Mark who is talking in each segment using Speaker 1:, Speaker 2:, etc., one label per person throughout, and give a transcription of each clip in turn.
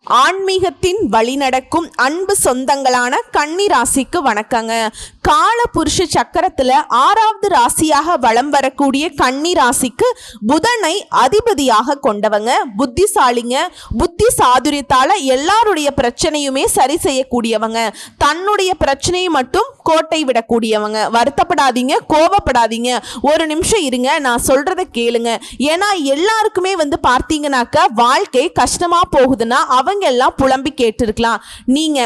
Speaker 1: ஆன்மீகத்தின் வழிநடக்கும் அன்பு சொந்தங்களான கன்னி ராசிக்கு வணக்கங்க. கால புருஷ சக்கரத்துல 6வது ராசியாக வலம் வரக்கூடிய கன்னி ராசிக்கு புதனை அதிபதியாக கொண்டவங்க. புத்திசாலிங்க. புத்தி சாதுரியத்தால எல்லாருடைய பிரச்சனையுமே சரி செய்யக்கூடியவங்க. தன்னுடைய பிரச்சனையை மட்டும் கோட்டை விடக்கூடியவங்க. வருத்தப்படாதீங்க, கோவப்படாதீங்க, ஒரு நிமிஷம் இருங்க, நான் சொல்றதை கேளுங்க. ஏன்னா எல்லாருக்குமே பார்த்தீங்கன்னாக்க வாழ்க்கை கஷ்டமா போகுதுன்னா அவங்க எல்லாம் புலம்பி கேட்டிருக்கலாம் நீங்க.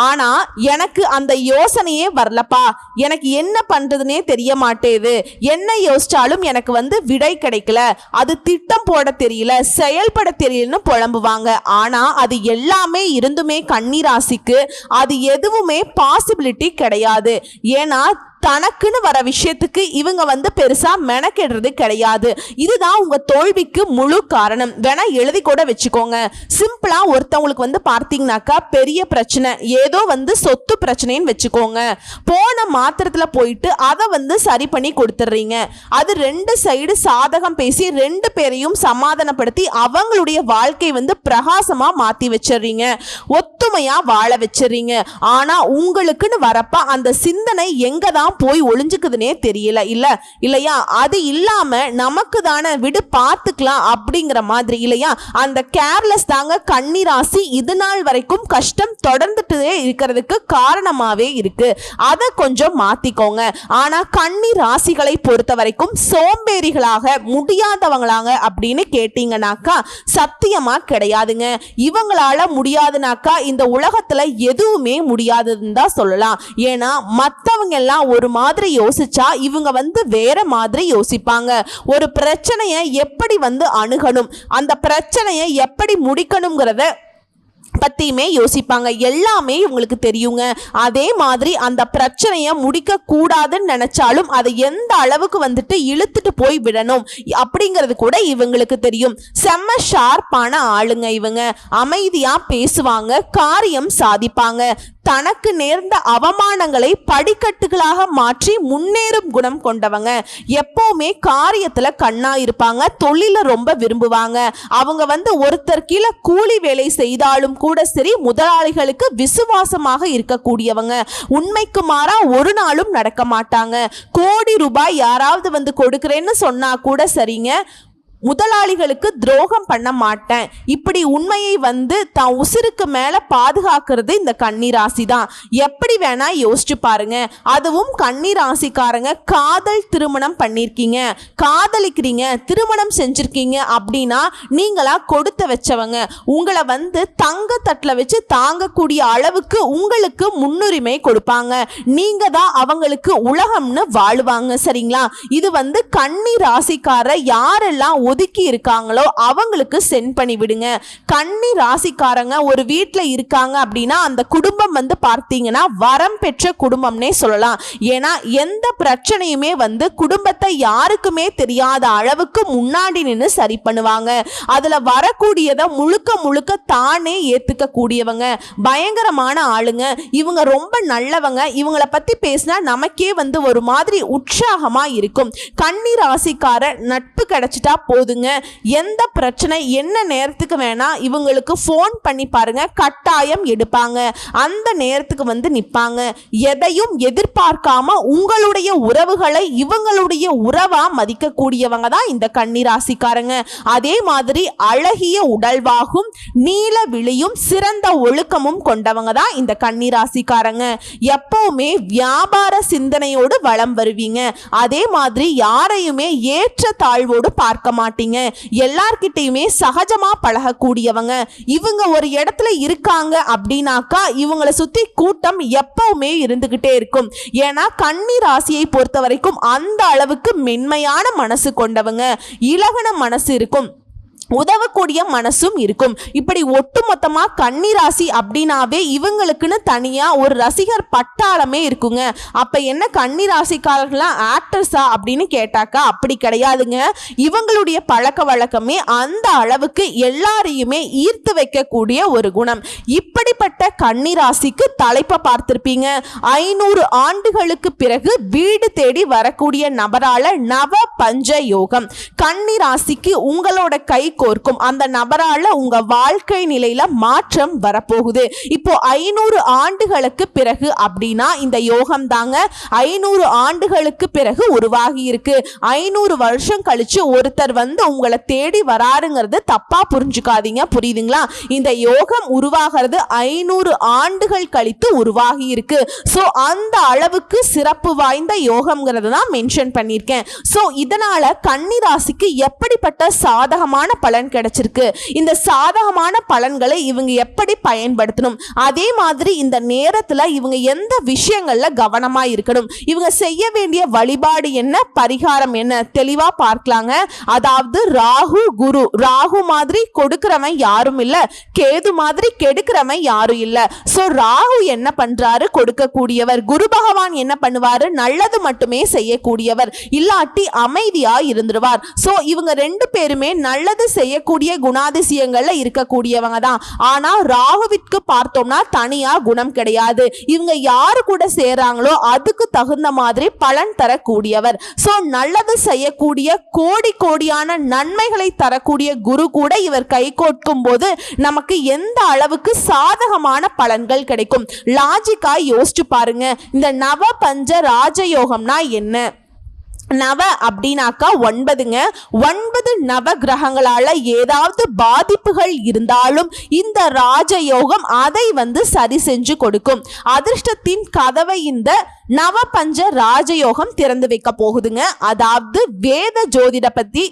Speaker 1: ஆனா எனக்கு அந்த யோசனையே வரலப்பா, எனக்கு என்ன பண்றதுனே தெரிய மாட்டேது, என்ன யோசிச்சாலும் எனக்கு விடை கிடைக்கல, அது திட்டம் போட தெரியல, செயல்பட தெரியலன்னு புலம்புவாங்க. ஆனா அது எல்லாமே இருந்துமே கன்னி ராசிக்கு அது எதுவுமே பாசிபிலிட்டி கிடையாது. ஏன்னா தனக்குன்னு வர விஷயத்துக்கு இவங்க பெருசா மெனக்கெடுறது கிடையாது. இதுதான் உங்க தோல்விக்கு முழு காரணம். வேணா எழுதி கூட வச்சுக்கோங்க. சிம்பிளா ஒருத்தவங்களுக்கு பார்த்தீங்கன்னாக்கா பெரிய பிரச்சனை, ஏதோ சொத்து பிரச்சனைன்னு வச்சுக்கோங்க. போன மாத்திரத்துல போயிட்டு அதை சரி பண்ணி கொடுத்துடுறீங்க. அது 2 சைடு சாதகம் பேசி 2 பேரையும் சமாதானப்படுத்தி அவங்களுடைய வாழ்க்கை பிரகாசமா மாத்தி வச்சிடுறீங்க, ஒத்துமையா வாழ வச்சிடுறீங்க. ஆனா உங்களுக்குன்னு வரப்ப அந்த சிந்தனை எங்கதான் போய் ஒளிஞ்சுக்குதுன்னே தெரியல. இல்லையா? அது இல்லாம நமக்கு தானே விடு பார்த்துக்கலாம் அப்படிங்கிற மாதிரி இல்லையா? அந்த கேர்லெஸ் தாங்க கன்னி ராசி இது நாள் வரைக்கும் கஷ்டம் தொடர்ந்துட்டே இருக்கிறதுக்கு காரணமாவே இருக்கு. அதை கொஞ்சம் மாத்திக்கோங்க. ஆனா கன்னி ராசிகளை பொறுத்த வரைக்கும் சோம்பேறிகளாக முடியாதவங்களாக அப்படின்னு கேட்டீங்கன்னாக்கா சத்தியமா கிடையாதுங்க. இவங்களால முடியாதுனாக்கா இந்த உலகத்துல எதுவுமே முடியாதுன்னு தான் சொல்லலாம். ஏன்னா மற்றவங்க எல்லாம் ஒரு மாதிரி யோசிச்சா இவங்க வேற மாதிரி யோசிப்பாங்க. ஒரு பிரச்சனையை எப்படி அணுகணும், அந்த பிரச்சனையை எப்படி முடிக்கணுங்கிறத பத்தியுமே யோசிப்பாங்க. எல்லாமே உங்களுக்கு தெரியுங்க. அதே மாதிரி அந்த பிரச்சனையை முடிக்க கூடாதுன்னு நினைச்சாலும் அதை எந்த அளவுக்கு இழுத்துட்டு போய் விடணும் அப்படிங்கிறது கூட இவங்களுக்கு தெரியும். செம்ம ஷார்ப்பான ஆளுங்க இவங்க. அமைதியா பேசுவாங்க, காரியம் சாதிப்பாங்க. தனக்கு நேர்ந்த அவமானங்களை படிக்கட்டுகளாக மாற்றி முன்னேறும் குணம் கொண்டவங்க. எப்பவுமே காரியத்துல கண்ணா இருப்பாங்க. தொழில ரொம்ப விரும்புவாங்க. அவங்க ஒருத்தர் கீழே கூலி வேலை செய்தாலும் கூட சரி முதலாளிகளுக்கு விசுவாசமாக இருக்கக்கூடியவங்க. உண்மைக்கு மாறா ஒரு நாளும் நடக்க மாட்டாங்க. கோடி ரூபாய் யாராவது கொடுக்கிறேன்னு சொன்னா கூட சரிங்க, முதலாளிகளுக்கு துரோகம் பண்ண மாட்டேன், இப்படி உண்மையை தான் உசிருக்கு மேல பாதுகாக்கிறது இந்த கன்னி ராசி தான். எப்படி வேணா யோசிச்சு பாருங்க. அதுவும் கன்னி ராசிக்காரங்க காதல் திருமணம் பண்ணிருக்கீங்க, காதலிக்கிறீங்க, திருமணம் செஞ்சிருக்கீங்க அப்படின்னா நீங்களா கொடுத்து வச்சவங்க. உங்களை தங்க தட்டுல வச்சு தாங்கக்கூடிய அளவுக்கு உங்களுக்கு முன்னுரிமை கொடுப்பாங்க. நீங்க தான் அவங்களுக்கு உலகம்னு வாழுவாங்க. சரிங்களா? இது கன்னி ராசிக்கார யாரெல்லாம் ஒதுக்கி இருக்காங்களோ அவங்களுக்கு சென்ட் பண்ணி விடுங்க. கன்னி ராசிக்காரங்க ஒரு வீட்டுல இருக்காங்க அப்படின்னா அந்த குடும்பம் பார்த்தீங்கன்னா வரம் பெற்ற குடும்பம்னே சொல்லலாம். ஏன்னா எந்த பிரச்சனையுமே குடும்பத்தை யாருக்குமே தெரியாத அளவுக்கு முன்னாடி நின்று சரி பண்ணுவாங்க. அதுல வரக்கூடியதை முழுக்க முழுக்க தானே ஏத்துக்க கூடியவங்க. பயங்கரமான ஆளுங்க இவங்க. ரொம்ப நல்லவங்க. இவங்களை பத்தி பேசினா நமக்கே ஒரு மாதிரி உற்சாகமா இருக்கும். கன்னி ராசிக்கார நட்பு கிடைச்சிட்டா போதுங்க. எந்த பிரச்சனை என்ன நேரத்துக்கு வேணா இவங்களுக்கு போன் பண்ணி பாருங்க, கட்டாயம் எடுப்பாங்க. அந்த நேரத்துக்கு நிப்பாங்க. எதையும் எதிர்பார்க்காம உங்களுடைய உறவுகளை இவங்களுடைய உறவா மதிக்க கூடியவங்க தான் இந்த கன்னி ராசிக்காரங்க. அதே மாதிரி அழகிய உடல்வாகும், நீல விழியும், சிறந்த ஒழுக்கமும் கொண்டவங்க தான் இந்த கன்னி ராசிக்காரங்க. எப்பவுமே வியாபார சிந்தனையோடு வலம் வருவீங்க. அதே மாதிரி யாரையுமே ஏற்ற தாழ்வோடு பார்க்க மாட்டீங்க. எல்லார்கிட்டயுமே சகஜமா பழகக்கூடியவங்க. இவங்க ஒரு இடத்துல இருக்காங்க அப்படின்னாக்கா இவங்களை சுத்தி கூட்டம் எப்பவுமே இருந்துகிட்டே இருக்கும். ஏன்னா கன்னி ராசியை பொறுத்த வரைக்கும் அந்த அளவுக்கு மென்மையான மனசு கொண்டவங்க. இலகுன மனசு இருக்கும், உதவக்கூடிய மனசும் இருக்கும். இப்படி ஒட்டுமொத்தமா கன்னி ராசி அப்படின்னாவே இவங்களுக்குன்னு தனியா ஒரு ரசிகர் பட்டாளமே இருக்குங்க. அப்ப என்ன கன்னி ராசிக்காரர்கள்லாம் ஆக்டர்ஸா அப்படின்னு கேட்டாக்கா அப்படி கிடையாதுங்க. இவங்களுடைய பழக்க வழக்கமே அந்த அளவுக்கு எல்லாரையுமே ஈர்த்து வைக்கக்கூடிய ஒரு குணம். இப்படிப்பட்ட கன்னி ராசிக்கு தலைப்பை பார்த்திருப்பீங்க. 500 ஆண்டுகளுக்கு பிறகு வீடு தேடி வரக்கூடிய நபரால நவ பஞ்ச யோகம். கன்னி ராசிக்கு உங்களோட கை கோர்க்கும் அந்த நபரால உங்க வாழ்க்கை நிலையில மாற்றம் வரப்போகுது. இப்போ 500 ஆண்டுகளுக்கு பிறகு அப்படின்னா இந்த யோகம் தாங்க 500 ஆண்டுகளுக்கு பிறகு உருவாகி இருக்கு. 500 வருஷம் கழிச்சு ஒருத்தர் வந்து உங்களை தேடி வராருங்கிறது தப்பா புரிஞ்சுக்காதீங்க, புரியுதுங்களா? இந்த யோகம் உருவாகிறது 500 ஆண்டுகள் கழித்து உருவாகி இருக்கு. சோ அந்த அளவுக்கு சிறப்பு வாய்ந்த யோகம்ங்கிறது தான் மென்ஷன் பண்ணியிருக்கேன். சோ இதனால கன்னி ராசிக்கு எப்படிப்பட்ட சாதகமான பலன் கிடைச்சிருக்கு, இந்த சாதகமான பலன்களை இவங்க எப்படி பயன்படுத்தணும், அதே மாதிரி இந்த நேரத்துல இவங்க எந்த விஷயங்கள்ல கவனமா இருக்கணும், இவங்க செய்ய வேண்டிய வழிபாடு என்ன, பரிகாரம் என்ன, தெளிவா பார்க்கலாங்க. அதாவது ராகு குரு, ராகு மாதிரி கொடுக்கிறவன் யாரும் இல்ல, கேது மாதிரி கெடுக்கிறவன் யாரும் இல்ல. சோ ராகு என்ன பண்றாரு, கொடுக்கக்கூடியவர். குரு பகவான் என்ன பண்ணுவாரு, நல்லது மட்டுமே செய்யக்கூடியவர், இல்லாட்டி அமைதியா இருந்துருவார். சோ இவங்க ரெண்டு பேருமே நல்லது செய்யக்கூடிய குணாதிசயங்கள்ல இருக்கக்கூடியவங்க தான். ஆனா ராகுவிற்கு பார்த்தோம்னா தனியா குணம் கிடையாது. இவங்க யாரு கூட சேராங்களோ அதுக்கு தகுந்த மாதிரி பலன் தரக்கூடியவர். சோ நல்லது செய்யக்கூடிய கோடி கோடியான நன்மைகளை தரக்கூடிய குரு கூட இவர் கை கோட்கும் போது நமக்கு எந்த அளவுக்கு சாதகமான பலன்கள் கிடைக்கும். லாஜிக்கா யோசிச்சு பாருங்க. இந்த நவ பஞ்ச ராஜயோகம்னா என்ன? நவ அப்படின்னாக்கா 9ங்க. 9 நவ கிரகங்களால ஏதாவது பாதிப்புகள் இருந்தாலும் இந்த ராஜயோகம் அதை வந்து சரி செஞ்சு கொடுக்கும். அதிர்ஷ்டத்தின் கதவை இந்த நவ பஞ்ச ராஜயோகம் திறந்து வைக்க போகுதுங்க. அதாவது வேத ஜோதிட பத்தி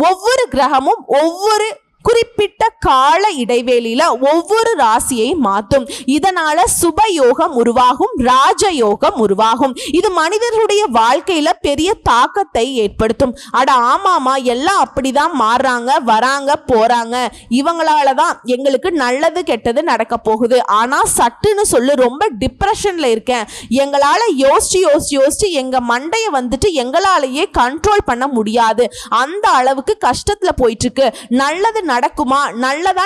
Speaker 1: ஒவ்வொரு கிரகமும் ஒவ்வொரு குறிப்பிட்ட கால இடைவேளையில ஒவ்வொரு ராசியை மாற்றும். இதனால சுபயோகம் உருவாகும், ராஜயோகம் உருவாகும். இது மனிதர்களுடைய வாழ்க்கையில பெரிய தாக்கத்தை ஏற்படுத்தும். அட ஆமாமா, எல்லாம் அப்படிதான் மாறுறாங்க, வராங்க போறாங்க, இவங்களால தான் எங்களுக்கு நல்லது கெட்டது நடக்க போகுது. ஆனா சட்டுன்னு சொல்லு, ரொம்ப டிப்ரெஷன்ல இருக்கேன், எங்களால யோசிச்சு எங்க மண்டைய வந்துட்டு எங்களாலேயே கண்ட்ரோல் பண்ண முடியாது, அந்த அளவுக்கு கஷ்டத்துல போயிட்டு இருக்கு, நல்லது நடக்குமா, நல்லதா,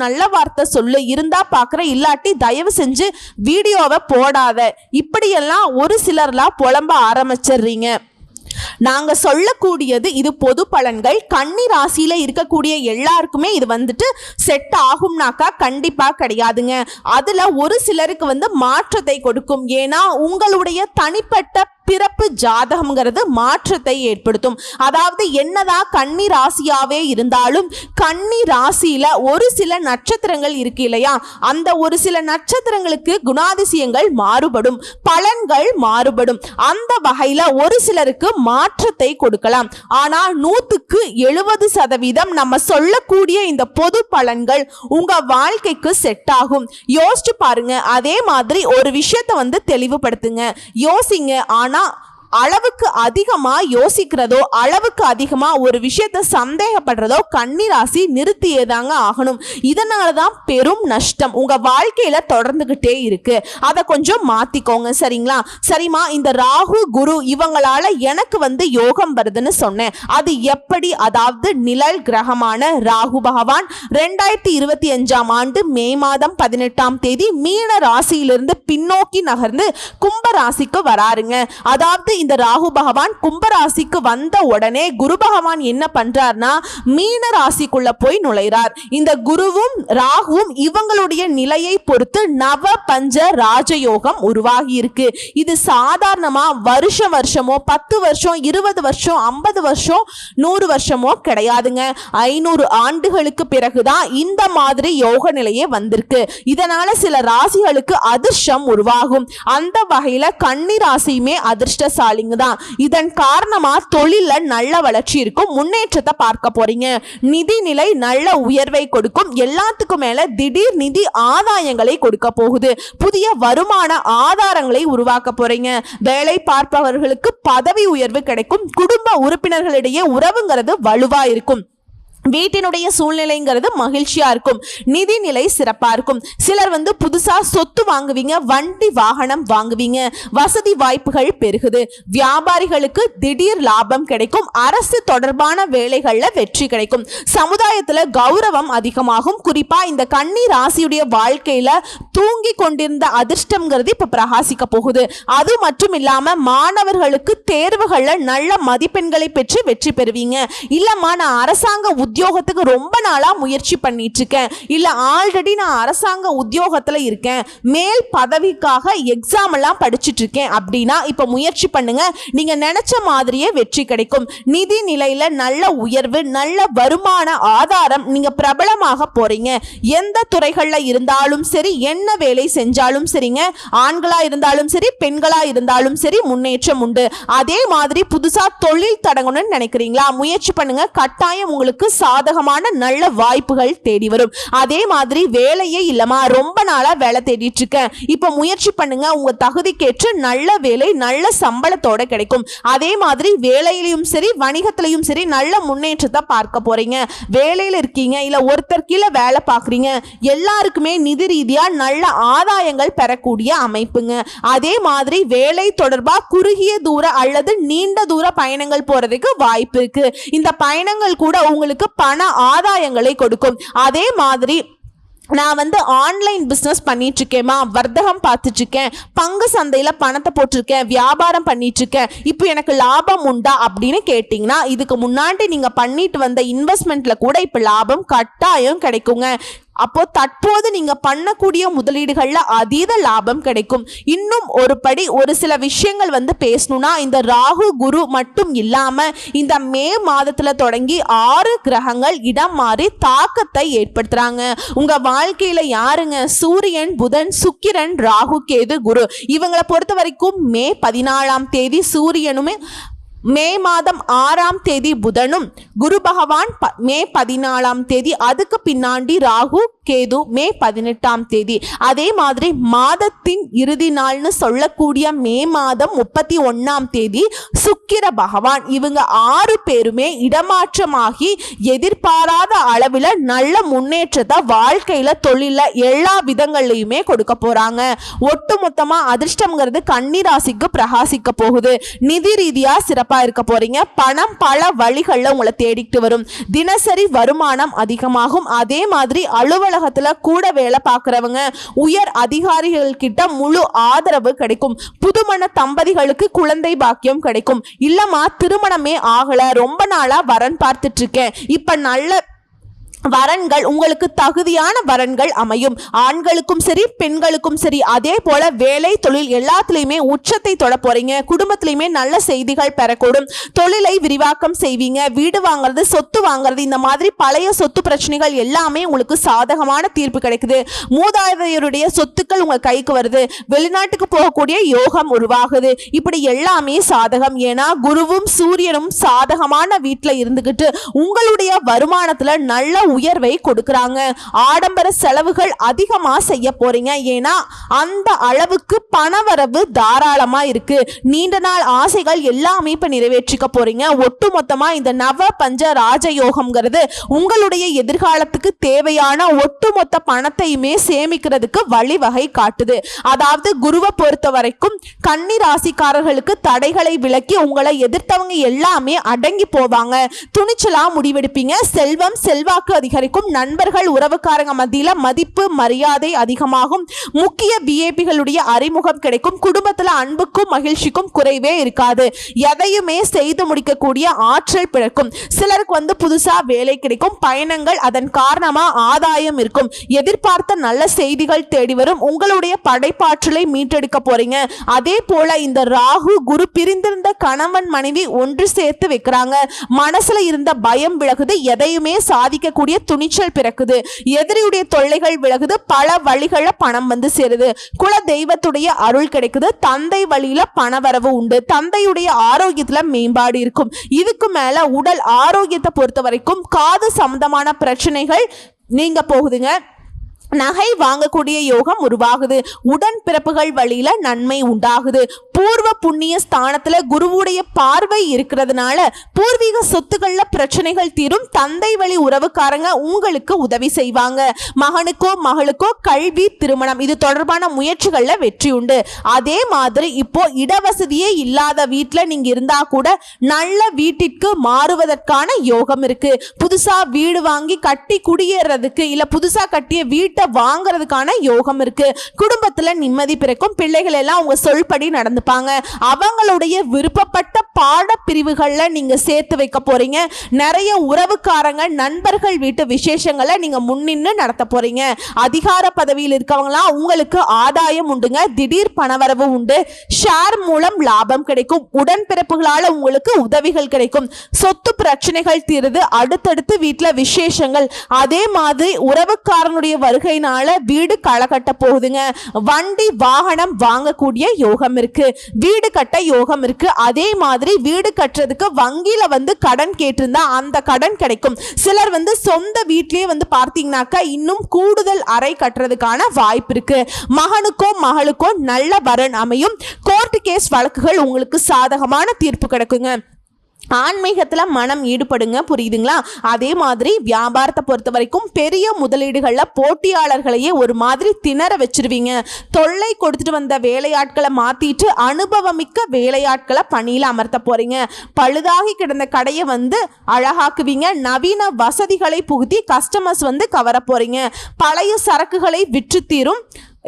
Speaker 1: நல்ல வார்த்தை சொல்லு, இருந்தா பாக்குற, இல்லாட்டி தயவு செஞ்சு வீடியோவை போடாத, இப்படியெல்லாம் ஒரு சிலர்லாம் புலம்ப ஆரம்பிச்சிடுறீங்க. நாங்க சொல்லக்கூடியது இது பொது பலன்கள். கன்னி ராசியில இருக்கக்கூடிய எல்லாருக்குமே இது வந்துட்டு செட் ஆகும்னாக்கா கண்டிப்பா கிடையாதுங்க. அதுல ஒரு சிலருக்கு வந்து மாற்றத்தை கொடுக்கும். ஏன்னா உங்களுடைய தனிப்பட்ட பிறப்பு ஜாதகம்ங்கிறது மாற்றத்தை ஏற்படுத்தும். அதாவது என்னதான் கன்னி ராசியாவே இருந்தாலும் கன்னி ராசியில ஒரு சில நட்சத்திரங்கள் இருக்கு இல்லையா, அந்த ஒரு சில நட்சத்திரங்களுக்கு குணாதிசயங்கள் மாறுபடும், பலன்கள் மாறுபடும். அந்த வகையில ஒரு சிலருக்கு மாற்றத்தை கொடுக்கலாம். ஆனா 100க்கு 70% நம்ம சொல்லக்கூடிய இந்த பொது பலன்கள் உங்க வாழ்க்கைக்கு செட் ஆகும். யோசிச்சு பாருங்க. அதே மாதிரி ஒரு விஷயத்தை வந்து தெளிவுபடுத்துங்க, யோசிங்க. ஆனா அளவுக்கு அதிகமா யோசிக்கிறதோ, அளவுக்கு அதிகமா ஒரு விஷயத்தை சந்தேகப்படுறதோ கன்னி ராசி நிறுத்தியேதாங்க ஆகணும். இதனாலதான் பெரும் நஷ்டம் உங்க வாழ்க்கையில தொடர்ந்துகிட்டே இருக்கு. அதை கொஞ்சம் மாத்திக்கோங்க, சரிங்களா? சரிமா, இந்த ராகு குரு இவங்களால எனக்கு வந்து யோகம் வருதுன்னு சொன்னேன். அது எப்படி? அதாவது நிழல் கிரகமான ராகு பகவான் 2025ஆம் ஆண்டு மே மாதம் 18ஆம் தேதி மீன ராசியிலிருந்து பின்னோக்கி நகர்ந்து கும்ப ராசிக்கு வராருங்க. அதாவது இந்த ராகு பகவான் கும்பராசிக்கு வந்த உடனே குரு பகவான் என்ன பண்றார்னா மீன ராசிக்குள்ள போய் நுழைறார். இந்த குருவும் ராகுவும் இவங்களுடைய நிலையை பொறுத்து நவ பஞ்ச ராஜயோகம் உருவாகி இருக்கு. இது சாதாரணமா வருஷமோ 10 வருஷம் 20 வருஷம் 50 வருஷம் 100 வருஷமோ கிடையாதுங்க. 500 ஆண்டுகளுக்கு பிறகுதான் இந்த மாதிரி யோக நிலையே வந்திருக்கு. இதனால சில ராசிகளுக்கு அதிர்ஷ்டம் உருவாகும். அந்த வகையில கன்னி ராசியுமே அதிர்ஷ்டசாலிங்க தான். இதன் காரணமா தொழில நல்ல வளர்ச்சி இருக்கும், முன்னேற்றத்தை பார்க்க போறீங்க. நிதி நிலை நல்ல உயர்வை கொடுக்கும். எல்லாத்துக்கும் மேல திடீர் நிதி ஆதாயங்களை கொடுக்க போகுது. புதிய வருமான ஆதாரங்களை உருவாக்க போறீங்க. வேலை பார்ப்பவர்களுக்கு பதவி உயர்வு கிடைக்கும். குடும்ப உறுப்பினர்களிடையே உறவுங்கிறது வலுவா இருக்கும். வீட்டினுடைய சூழ்நிலைங்கிறது மகிழ்ச்சியா இருக்கும். நிதிநிலை சிறப்பா இருக்கும். சிலர் வந்து புதுசா சொத்து வாங்குவீங்க, வண்டி வாகனம் வாங்குவீங்க, வசதி வாய்ப்புகள் பெருகுது. வியாபாரிகளுக்கு திடீர் லாபம் கிடைக்கும். அரசு தொடர்பான வேலைகள்ல வெற்றி கிடைக்கும். சமுதாயத்துல கௌரவம் அதிகமாகும். குறிப்பா இந்த கன்னி ராசியுடைய வாழ்க்கையில தூங்கி கொண்டிருந்த அதிர்ஷ்டம்ங்கிறது இப்ப பிரகாசிக்க போகுது. அது மட்டும் இல்லாம மாணவர்களுக்கு தேர்வுகள்ல நல்ல மதிப்பெண்களை பெற்று வெற்றி பெறுவீங்க. இல்லம்மா நான் அரசாங்க உத்தியோகத்துக்கு ரொம்ப நாளா முயற்சி பண்ணிட்டு இருக்கேன், இல்ல ஆல்ரெடி நான் அரசாங்க உத்தியோகத்துல இருக்கேன், மேல் பதவிக்காக எக்ஸாம் எல்லாம் படிச்சுட்டு இருக்கேன் அப்படின்னா இப்ப முயற்சி பண்ணுங்க. நீங்க நினைச்ச மாதிரியே வெற்றி கிடைக்கும். நிதி நிலையில நல்ல உயர்வு, நல்ல வருமான ஆதாரம், நீங்க பிரபலமாக போறீங்க. எந்த துறைகள்ல இருந்தாலும் சரி, என்ன வேலை செஞ்சாலும் சரிங்க, ஆண்களா இருந்தாலும் சரி பெண்களா இருந்தாலும் சரி முன்னேற்றம் உண்டு. அதே மாதிரி புதுசா தொழில் தொடங்கணும்னு நினைக்கிறீங்களா, முயற்சி பண்ணுங்க. கட்டாயம் உங்களுக்கு சாதகமான நல்ல வாய்ப்புகள் தேடி வரும். அதே மாதிரி வேலையே இல்லமா, ரொம்ப நாளா வேலை தேடிட்டு இருக்கேன், இப்ப முயற்சி பண்ணுங்க. உங்க தகுதிக்கேற்ற நல்ல வேலை நல்ல சம்பளத்தோட கிடைக்கும். அதே மாதிரி வேலையிலும் சரி வணிகத்திலையும் சரி நல்ல முன்னேற்றத்தை பார்க்க போறீங்க. வேலையில இருக்கீங்க இல்ல ஒருத்தர் கீழே வேலை பார்க்குறீங்க, எல்லாருக்குமே நிதி ரீதியா நல்ல ஆதாயங்கள் பெறக்கூடிய அமைப்புங்க. அதே மாதிரி வேலை தொடர்பா குறுகிய தூர அல்லது நீண்ட தூர பயணங்கள் போறதுக்கு வாய்ப்பு இருக்கு. இந்த பயணங்கள் கூட உங்களுக்கு பண ஆதாயங்களை கொடுக்கும். அதே மாதிரி நான் ஆன்லைன் பிஸ்னஸ் பண்ணிட்டு இருக்கேமா, வர்த்தகம் பார்த்துட்டு இருக்கேன், பங்கு சந்தையில் பணத்தை போட்டிருக்கேன், வியாபாரம் பண்ணிட்டு இருக்கேன், இப்போ எனக்கு லாபம் உண்டா அப்படின்னு கேட்டிங்கன்னா இதுக்கு முன்னாடி நீங்கள் பண்ணிட்டு வந்த இன்வெஸ்ட்மெண்ட்ல கூட இப்போ லாபம் கட்டாயம் கிடைக்குங்க. அப்போ தற்போது நீங்க பண்ணக்கூடிய முதலீடுகள்ல அதீத லாபம் கிடைக்கும். இன்னும் ஒரு படி ஒரு சில விஷயங்கள் பேசணும்னா, இந்த ராகு குரு மட்டும் இல்லாம இந்த மே மாதத்துல தொடங்கி 6 கிரகங்கள் இடம் மாறி தாக்கத்தை ஏற்படுத்துறாங்க உங்க வாழ்க்கையில. யாருங்க? சூரியன், புதன், சுக்கிரன், ராகு, கேது, குரு. இவங்களை பொறுத்த வரைக்கும் மே 14ஆம் தேதி சூரியனுமே, மே மாதம் 6ஆம் தேதி புதனும், குரு பகவான் மே 14ஆம் தேதி, அதுக்கு பின்னாடி ராகு கேது மே 18ஆம் தேதி. அதே மாதிரி மாதத்தின் இறுதி நாள்னு சொல்லக்கூடிய மே மாதம் 31ஆம் தேதி சுக்கிர பகவான். இவங்க 6 பேருமே இடமாற்றமாகி எதிர்பாராத அளவில் நல்ல முன்னேற்றத்தை வாழ்க்கையில தொழில எல்லா விதங்கள்லையுமே கொடுக்க போறாங்க. ஒட்டுமொத்தமா அதிர்ஷ்டம்ங்கிறது கன்னி ராசிக்கு பிரகாசிக்க போகுது. நிதி ரீதியா சிறப்பு இருக்க போறீங்க. பணம் பல வழிகளில் உங்களை தேடிட்டு வரும். தினசரி வருமானம் அதிகமாகும். அதே மாதிரி அலுவலகத்துல கூட வேலை பார்க்கிறவங்க, உயர் அதிகாரிகள் கிட்ட முழு ஆதரவு கிடைக்கும். புதுமண தம்பதிகளுக்கு குழந்தை பாக்கியம் கிடைக்கும். இல்லமா திருமணமே ஆகல, ரொம்ப நாளா வரன் பார்த்துட்டு இருக்கேன், இப்ப நல்ல வரன்கள், உங்களுக்கு தகுதியான வரன்கள் அமையும். ஆண்களுக்கும் சரி பெண்களுக்கும் சரி. அதே போல வேலை தொழில் எல்லாத்துலயுமே உச்சத்தை தொட போறீங்க. குடும்பத்திலயுமே நல்ல செய்திகள் பெறக்கூடும். தொழிலை விரிவாக்கம் செய்வீங்க. வீடு வாங்குறது, சொத்து வாங்குறது, இந்த மாதிரி பழைய சொத்து பிரச்சனைகள் எல்லாமே உங்களுக்கு சாதகமான தீர்ப்பு கிடைக்குது. மூதாதையருடைய சொத்துக்கள் உங்க கைக்கு வருது. வெளிநாட்டுக்கு போகக்கூடிய யோகம் உருவாகுது. இப்படி எல்லாமே சாதகம். ஏன்னா குருவும் சூரியனும் சாதகமான வீட்டுல இருந்துகிட்டு உங்களுடைய வருமானத்துல நல்ல உயர்வை கொடுக்கறாங்க. ஆடம்பர செலவுகள் அதிகமா செய்ய போறீங்க. ஏன்னா அந்த அளவுக்கு பணவரவு தாராளமா இருக்கு. நீண்ட நாள் ஆசைகள் எல்லாமே இப்ப நிறைவேற்றிக்க போறீங்க. ஒட்டுமொத்தமா இந்த நவ பஞ்ச ராஜயோகம்ங்கிறது உங்களுடைய எதிர்காலத்துக்கு தேவையான ஒட்டுமொத்த பணத்தையுமே சேமிக்கிறதுக்கு வழிவகை காட்டுது. அதாவது குருவை பொறுத்த வரைக்கும் கன்னி ராசிக்காரர்களுக்கு தடைகளை விலக்கி உங்களை எதிர்த்தவங்க எல்லாமே அடங்கி போவாங்க. துணிச்சலா முடிவெடுப்பீங்க. செல்வம் செல்வாக்கு அதிகரிக்கும். நண்பர்கள் உறவுக்காரங்க மத்தியில மதிப்பு மரியாதை அதிகமாகும். முக்கிய விஐபிகளுடைய அறிமுகம் கிடைக்கும். குடும்பத்துல அன்புக்கும் மகிழ்ச்சிக்கும் குறைவே இருக்காது. எதையுமே செய்து முடிக்கக்கூடிய ஆற்றல் பிறக்கும். சிலருக்கு புதுசா வேலை கிடைக்கும். பயணங்கள், அதன் காரணமா ஆதாயம் இருக்கும். எதிர்பார்த்த நல்ல செய்திகள் தேடி வரும். உங்களுடைய படைப்பாற்றலை மீட்டெடுக்க போறீங்க. அதே போல இந்த ராகு குரு பிரிந்திருந்த கணவன் மனைவி ஒன்று சேர்த்து வைக்கிறாங்க. மனசுல இருந்த பயம் விலகுது. எதையுமே சாதிக்கக்கூடிய துணிச்சல் பிறக்குது. எதிரியுடைய தொல்லைகள் விலகுது. பல வழிகளில் பணம் சேருது. குல தெய்வத்துடைய அருள் கிடைக்குது. தந்தை வழியில பணவரவு உண்டு. தந்தையுடைய ஆரோக்கியத்துல மேம்பாடு இருக்கும். இதுக்கு மேல உடல் ஆரோக்கியத்தை பொறுத்த வரைக்கும் காது சம்பந்தமான பிரச்சனைகள் நீங்க போகுதுங்க. நகை வாங்கக்கூடிய யோகம் உருவாகுது. உடன் பிறப்புகள் வழியில நன்மை உண்டாகுது. பூர்வ புண்ணிய ஸ்தானத்துல குருவுடைய பார்வை இருக்கிறதுனால பூர்வீக சொத்துக்கள்ல பிரச்சனைகள் தீரும். தந்தை வழி உறவுக்காரங்க உங்களுக்கு உதவி செய்வாங்க. மகனுக்கோ மகளுக்கோ கல்வி, திருமணம் இது தொடர்பான முயற்சிகள்ல வெற்றி உண்டு. அதே மாதிரி இப்போ இடவசதியே இல்லாத வீட்டுல நீங்க இருந்தா கூட நல்ல வீட்டிற்கு மாறுவதற்கான யோகம் இருக்கு. புதுசா வீடு வாங்கி கட்டி குடியேறதுக்கு இல்ல புதுசா கட்டிய வீட்டை வீட்டை வாங்குறதுக்கான யோகம் இருக்கு. குடும்பத்துல நிம்மதி பிறக்கும். பிள்ளைகள் எல்லாம் உங்க சொல்படி நடந்துப்பாங்க. அவங்களுடைய விருப்பப்பட்ட பாட பிரிவுகள்ல நீங்க சேர்த்து வைக்க போறீங்க. நிறைய உறவுக்காரங்க நண்பர்கள் வீட்டு விசேஷங்களை நீங்க முன்னின்று நடத்த போறீங்க. அதிகார பதவியில் இருக்கவங்களாம் உங்களுக்கு ஆதாயம் உண்டுங்க. திடீர் பணவரவு உண்டு. ஷேர் மூலம் லாபம் கிடைக்கும். உடன்பிறப்புகளால உங்களுக்கு உதவிகள் கிடைக்கும். சொத்து பிரச்சனைகள் தீருது. அடுத்தடுத்து வீட்டுல விசேஷங்கள். அதே மாதிரி உறவுக்காரனுடைய வருகையினால வீடு களை கட்ட போகுதுங்க. வண்டி வாகனம் வாங்கக்கூடிய யோகம் இருக்கு. வீடு கட்ட யோகம் இருக்கு. அதே மாதிரி வீடு கட்டுறதுக்கு வங்கியில கடன் கேட்டிருந்தா அந்த கடன் கிடைக்கும். சிலர் சொந்த வீட்லயே பார்த்தீங்கன்னாக்கா இன்னும் கூடுதல் அறை கட்டுறதுக்கான வாய்ப்பு இருக்கு. மகனுக்கோ மகளுக்கோ நல்ல வரன் அமையும். கோர்ட் கேஸ் வழக்குகள் உங்களுக்கு சாதகமான தீர்ப்பு கிடைக்குங்க. ஆன்மீகத்துல மனம் ஈடுபடுங்க. புரியுதுங்களா? அதே மாதிரி வியாபாரத்தை பொறுத்த வரைக்கும் பெரிய முதலீடுகள்ல போட்டியாளர்களையே ஒரு மாதிரி திணற வச்சிருவீங்க. தொல்லை கொடுத்துட்டு வந்த வேலையாட்களை மாத்திட்டு அனுபவமிக்க வேலையாட்களை பணியில அமர்த்த போறீங்க. பழுதாகி கிடந்த கடையை அழகாக்குவீங்க. நவீன வசதிகளை புகுத்தி கஸ்டமர்ஸ் கவர போறீங்க. பழைய சரக்குகளை விற்று தீரும்.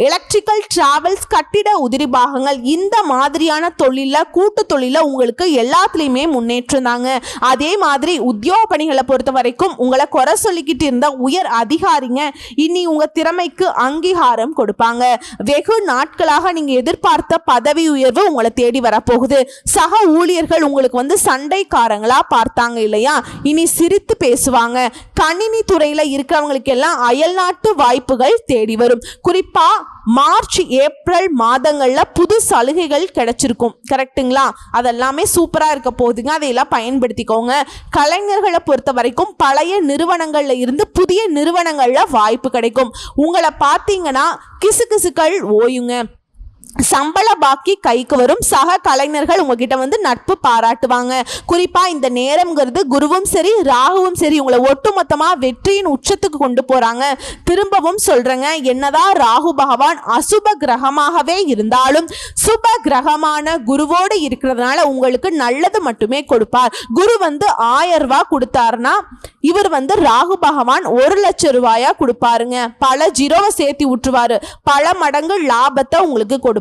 Speaker 1: எலக்ட்ரிக்கல் டிராவல்ஸ், கட்டிட உதிரி பாகங்கள், இந்த மாதிரியான தொழில கூட்டு தொழில உங்களுக்கு எல்லாத்துலேயுமே முன்னேற்றம் தாங்க. அதே மாதிரி உத்தியோக பணிகளை பொறுத்த வரைக்கும் உங்களை குறை சொல்லிக்கிட்டு இருந்த உயர் அதிகாரிங்க இனி உங்க திறமைக்கு அங்கீகாரம் கொடுப்பாங்க. வெகு நாட்களாக நீங்க எதிர்பார்த்த பதவி உயர்வு உங்களை தேடி வரப்போகுது. சக ஊழியர்கள் உங்களுக்கு சண்டைக்காரங்களா பார்த்தாங்க இல்லையா, இனி சிரித்து பேசுவாங்க. கணினி துறையில இருக்கிறவங்களுக்கு எல்லாம் அயல்நாட்டு வாய்ப்புகள் தேடி வரும். குறிப்பா மார்ச் ஏப்ரல் மாதங்கள்ல புது சலுகைகள் கிடைச்சிருக்கும். கரெக்டுங்களா? அதெல்லாமே சூப்பரா இருக்க போகுதுங்க. அதையெல்லாம் பயன்படுத்திக்கோங்க. கலைஞர்களை பொறுத்த வரைக்கும் பழைய நிறுவனங்கள்ல இருந்து புதிய நிறுவனங்கள்ல வாய்ப்பு கிடைக்கும். உங்களை பார்த்தீங்கன்னா கிசுகிசுக்கள் ஓயுங்க. சம்பள பாக்கி கைக்கு வரும். சக கலைஞர்கள் உங்ககிட்ட நட்பு பாராட்டுவாங்க. குறிப்பா இந்த நேரம்ங்கிறது குருவும் சரி ராகுவும் சரி உங்களை ஒட்டுமொத்தமா வெற்றியின் உச்சத்துக்கு கொண்டு போறாங்க. திரும்பவும் சொல்றேங்க, என்னதான் ராகு பகவான் அசுப கிரகமாகவே இருந்தாலும் சுப கிரகமான குருவோடு இருக்கிறதுனால உங்களுக்கு நல்லது மட்டுமே கொடுப்பார். குரு 1000 ரூபாய் கொடுத்தாருன்னா இவர் ராகு பகவான் 1,00,000 ரூபாயா கொடுப்பாருங்க. பல ஜீரோவை சேர்த்தி விட்டுருவாரு. பல மடங்கு லாபத்தை உங்களுக்கு கொடுப்பார்.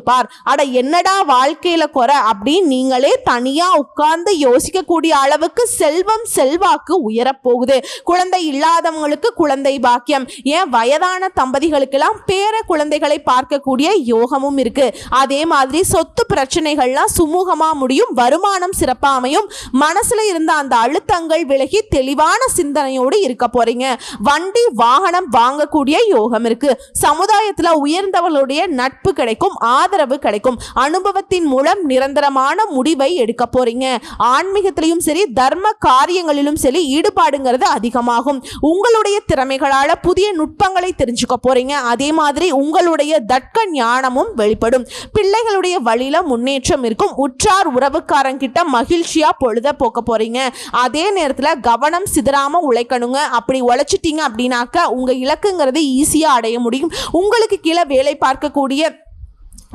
Speaker 1: அட என்னடா வாழ்க்கையில குறை அப்படின்னு நீங்களே தனியா உட்கார்ந்து யோசிக்கக்கூடிய அளவுக்கு செல்வம் செல்வாக்கு உயரப்போகுது. குழந்தை இல்லாதவங்களுக்கு குழந்தை பாக்கியம். ஏன் வயதான தம்பதிகளுக்கெல்லாம் பேர குழந்தைகளை பார்க்கக்கூடிய யோகமும் இருக்கு. அதே மாதிரி சொத்து பிரச்சனைகள்லாம் சுமூகமா முடியும். வருமானம் சிறப்பா அமையும். மனசுல இருந்த அந்த அழுத்தங்கள் விலகி தெளிவான சிந்தனையோடு இருக்க போறீங்க. வண்டி வாகனம் வாங்கக்கூடிய யோகம் இருக்கு. சமுதாயத்துல உயர்ந்தவர்களுடைய நட்பு கிடைக்கும். ஆதரவு கிடைக்கும். அனுபவத்தின் மூலம் நிரந்தரமான முடிவை எடுக்க போறீங்க. ஆன்மீகத்திலும் சரி தர்ம காரியங்களிலும் சரி ஈடுபாடுங்கிறது அதிகமாகும். உங்களுடைய திறமைகளால புதிய நுட்பங்களை தெரிஞ்சுக்க போறீங்க. அதே மாதிரி உங்களுடைய தர்க்க ஞானமும் வெளிப்படும். பிள்ளைகளுடைய வழியில முன்னேற்றம் இருக்கும். உற்றார் உறவுக்காரங்கிட்ட மகிழ்ச்சியா பொழுத போக்க போறீங்க. அதே நேரத்துல கவனம் சிதறாம உழைக்கணுங்க. அப்படி உழைச்சிட்டீங்க அப்படின்னாக்க உங்க இலக்குங்கிறது ஈஸியா அடைய முடியும். உங்களுக்கு கீழே வேலை பார்க்கக்கூடிய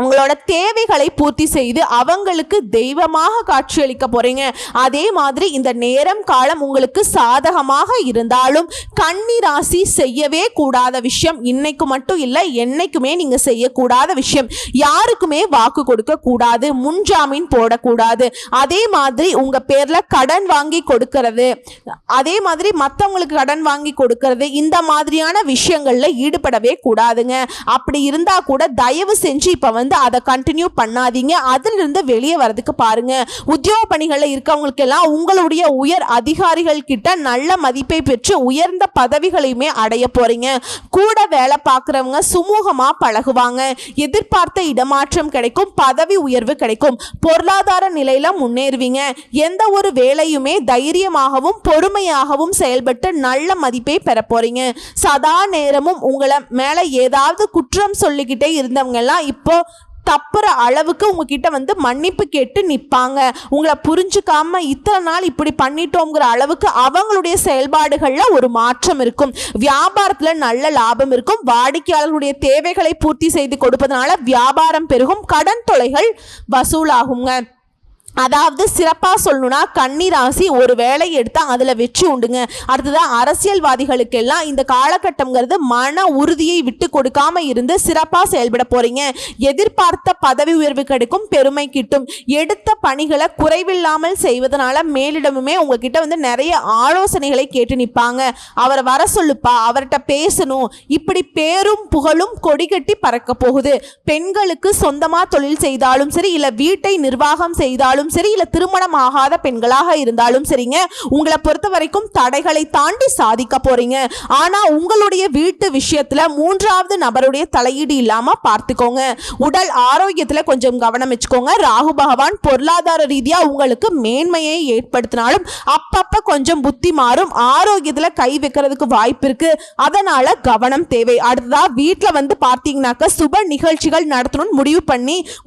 Speaker 1: உங்களோட தேவைகளை பூர்த்தி செய்து அவங்களுக்கு தெய்வமாக காட்சியளிக்க போறீங்க. அதே மாதிரி இந்த நேரம் காலம் உங்களுக்கு சாதகமாக இருந்தாலும் கன்னி ராசி செய்யவே கூடாத விஷயம், இன்னைக்கு மட்டும் இல்லை என்னைக்குமே நீங்க செய்யக்கூடாத விஷயம், யாருக்குமே வாக்கு கொடுக்க கூடாது, முன்ஜாமீன் போடக்கூடாது. அதே மாதிரி உங்க பேர்ல கடன் வாங்கி கொடுக்கறது, அதே மாதிரி மற்றவங்களுக்கு கடன் வாங்கி கொடுக்கறது, இந்த மாதிரியான விஷயங்கள்ல ஈடுபடவே கூடாதுங்க. அப்படி இருந்தா கூட தயவு செஞ்சு இப்ப அதை கண்டினியூ பண்ணாதீங்க. அதிலிருந்து வெளியே வரதுக்கு பாருங்க. உத்தியோக பணிகளில் இருக்கவங்களுக்கு எல்லாம் உங்களுடைய உயர் அதிகாரிகள் கிட்ட நல்ல மதிப்பை பெற்று உயர்ந்த பதவிகளையுமே அடைய போறீங்க. கூட வேலை பார்க்குறவங்க சுமூகமா பழகுவாங்க. எதிர்பார்த்த இடமாற்றம் கிடைக்கும். பதவி உயர்வு கிடைக்கும். பொருளாதார நிலையில முன்னேறுவீங்க. எந்த ஒரு வேலையுமே தைரியமாகவும் பொறுமையாகவும் செயல்பட்டு நல்ல மதிப்பை பெற போறீங்க. சதா நேரமும் உங்களை மேல ஏதாவது குற்றம் சொல்லிக்கிட்டே இருந்தவங்க எல்லாம் இப்போ தப்புற அளவுக்கு உங்ககிட்ட மன்னிப்பு கேட்டு நிற்பாங்க. உங்களை புரிஞ்சுக்காம இத்தனை நாள் இப்படி பண்ணிட்டோங்கிற அளவுக்கு அவங்களுடைய செயல்பாடுகள்ல ஒரு மாற்றம் இருக்கும். வியாபாரத்துல நல்ல லாபம் இருக்கும். வாடிக்கையாளர்களுடைய தேவைகளை பூர்த்தி செய்து கொடுப்பதனால வியாபாரம் பெருகும். கடன் தொல்லைகள் வசூலாகுங்க. அதாவது சிறப்பா சொல்லணும்னா கன்னி ராசி ஒரு வேலை எடுத்தா அதுல வெற்றி உண்டுங்க. அடுத்ததான் அரசியல்வாதிகளுக்கு எல்லாம் இந்த காலகட்டம்ங்கிறது மன உறுதியை விட்டு கொடுக்காம இருந்து சிறப்பா செயல்பட போறீங்க. எதிர்பார்த்த பதவி உயர்வு கிடைக்கும், பெருமை கிட்டும். எடுத்த பணிகளை குறைவில்லாமல் செய்வதனால மேலிடமுமே உங்ககிட்ட வந்து நிறைய ஆலோசனைகளை கேட்டு நிற்பாங்க. அவரை வர சொல்லுப்பா, அவர்கிட்ட பேசணும், இப்படி பேரும் புகழும் கொடி கட்டி பறக்க போகுது. பெண்களுக்கு சொந்தமா தொழில் செய்தாலும் சரி, இல்ல வீட்டை நிர்வாகம் செய்தாலும் சரி, இல்ல திருமணம் ஆகாத பெண்களாக இருந்தாலும் சரிங்க, உங்களை பொறுத்த வரைக்கும் தடைகளை தாண்டி சாதிக்க போறீங்க. ஆனா உங்களுடைய வீட்டு விஷயத்துல மூன்றாவது நபருடைய தலையீடு இல்லாம பார்த்துக்கோங்க. உடல் ஆரோக்கியத்துல கொஞ்சம் கவனம் வச்சுக்கோங்க. ராகு பகவான் பொருளாதார ரீதியா உங்களுக்கு மேன்மையை ஏற்படுத்தினாலும் அப்பப்ப கொஞ்சம் புத்தி மாறும், ஆரோக்கியத்துல கை வைக்கிறதுக்கு வாய்ப்பு இருக்கு. அதனால கவனம் தேவை. அடுத்ததா வீட்டுல வந்து பார்த்தீங்கன்னாக்க சுப நிகழ்ச்சிகள் நடத்தணும்னு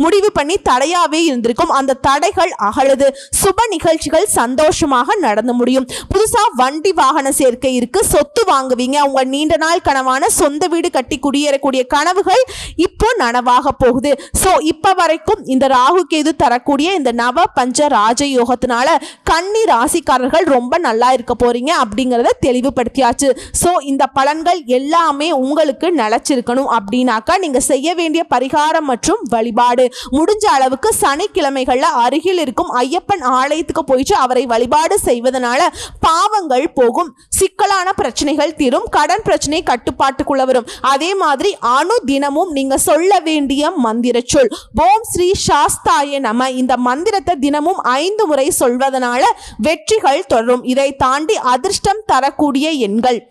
Speaker 1: முடிவு பண்ணி தடையாவே இருந்திருக்கும். அந்த தடைகள் அகலுது. சுப நிகழ்ச்சிகள் சந்தோஷமாக நடந்து முடியும். புதுசா வண்டி வாகன சேர்க்கை இருக்கு, சொத்து வாங்குவீங்க. உங்க நீண்ட நாள் கனவான சொந்த வீடு கட்டி குடியேறக்கூடிய கனவுகள் இப்போ நனவாக போகுது. சோ இப்ப வரைக்கும் இந்த ராகு கேது தரக்கூடிய இந்த நவ பஞ்ச ராஜயோகத்தினால கன்னி ராசிக்காரர்கள் ரொம்ப நல்லா இருக்க போறீங்க அப்படிங்கறத தெளிவுபடுத்தியாச்சு. சோ இந்த பலன்கள் எல்லாமே உங்களுக்கு நிலைச்சிருக்கணும் அப்படின்னாக்கா நீங்க செய்ய வேண்டிய பரிகாரம் மற்றும் வழிபாடு முடிஞ்ச அளவுக்கு சனிக்கிழமைகள்ல அருகில் இருக்கும் ஐயப்பன் ஆலயத்துக்கு போயிட்டு அவரை வழிபாடு செய்வதனால பாவங்கள் போகும், சிக்கலான பிரச்சனைகள் தீரும், கடன் பிரச்சனை கட்டுப்பாட்டுக்குள்ள வரும். அதே மாதிரி அணு தினமும் நீங்க சொல்ல வேண்டிய மந்திர சொல் ஓம் ஸ்ரீ சாஸ்தாய நம. இந்த மந்திரத்தை தினமும் 5 முறை சொல்வதனால வெற்றிகள் தொடரும். இதை தாண்டி அதிர்ஷ்டம் தரக்கூடிய எண்கள்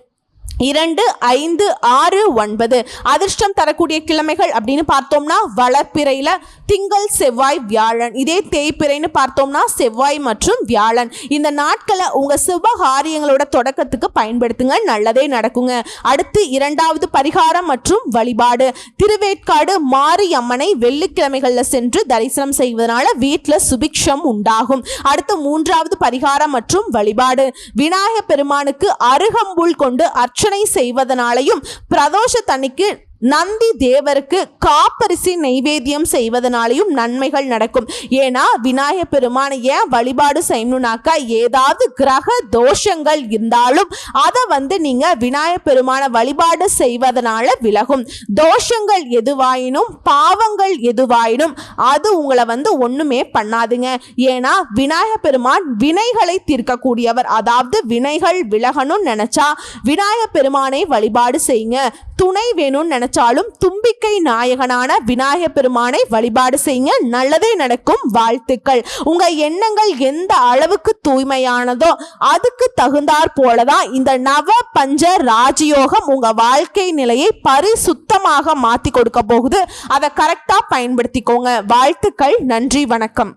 Speaker 1: 2, 5, 6, 9. அதிர்ஷ்டம் தரக்கூடிய கிழமைகள் அப்படின்னு பார்த்தோம்னா வளர்ப்பிறையில திங்கள், செவ்வாய், வியாழன். இதே தேய்பிறைன்னு பார்த்தோம்னா செவ்வாய் மற்றும் வியாழன். இந்த நாட்களை உங்க சுபகாரியங்களோட தொடக்கத்துக்கு பயன்படுத்துங்க, நல்லதே நடக்குங்க. அடுத்து 2வது பரிகாரம் மற்றும் வழிபாடு திருவேற்காடு மாரியம்மனை வெள்ளிக்கிழமைகள்ல சென்று தரிசனம் செய்வதனால வீட்டில் சுபிக்ஷம் உண்டாகும். அடுத்து 3வது பரிகாரம் மற்றும் வழிபாடு விநாயகப் பெருமானுக்கு அருகம்புல் கொண்டு அர்ச்சனை செய்வதனாலையும் பிரதோஷ தன்னைக்கு நந்தி தேவருக்கு காப்பரிசி நைவேத்தியம் செய்வதனாலையும் நன்மைகள் நடக்கும். ஏன்னா விநாயக பெருமானை ஏன் வழிபாடு செய்யணும்னாக்கா ஏதாவது கிரக தோஷங்கள் இருந்தாலும் அதை வந்து நீங்க விநாயக பெருமானை வழிபாடு செய்வதனால விலகும். தோஷங்கள் எதுவாயினும் பாவங்கள் எதுவாயினும் அது உங்களை வந்து ஒண்ணுமே பண்ணாதுங்க. ஏன்னா விநாயக பெருமான் வினைகளை தீர்க்கக்கூடியவர். அதாவது வினைகள் விலகணும்னு நினைச்சா விநாயக பெருமானை வழிபாடு செய்யுங்க. துணை வேணும்னு நினைச்சாலும் தும்பிக்கை நாயகனான விநாயகப் பெருமானை வழிபாடு செய்யுங்க, நல்லதே நடக்கும். வாழ்த்துக்கள். உங்க எண்ணங்கள் எந்த அளவுக்கு தூய்மையானதோ அதுக்கு தகுந்தாற் போலதான் இந்த நவ பஞ்ச ராஜயோகம் உங்க வாழ்க்கை நிலையை பரிசுத்தமாக மாத்தி கொடுக்க போகுது. அதை கரெக்டா பயன்படுத்திக்கோங்க. வாழ்த்துக்கள். நன்றி, வணக்கம்.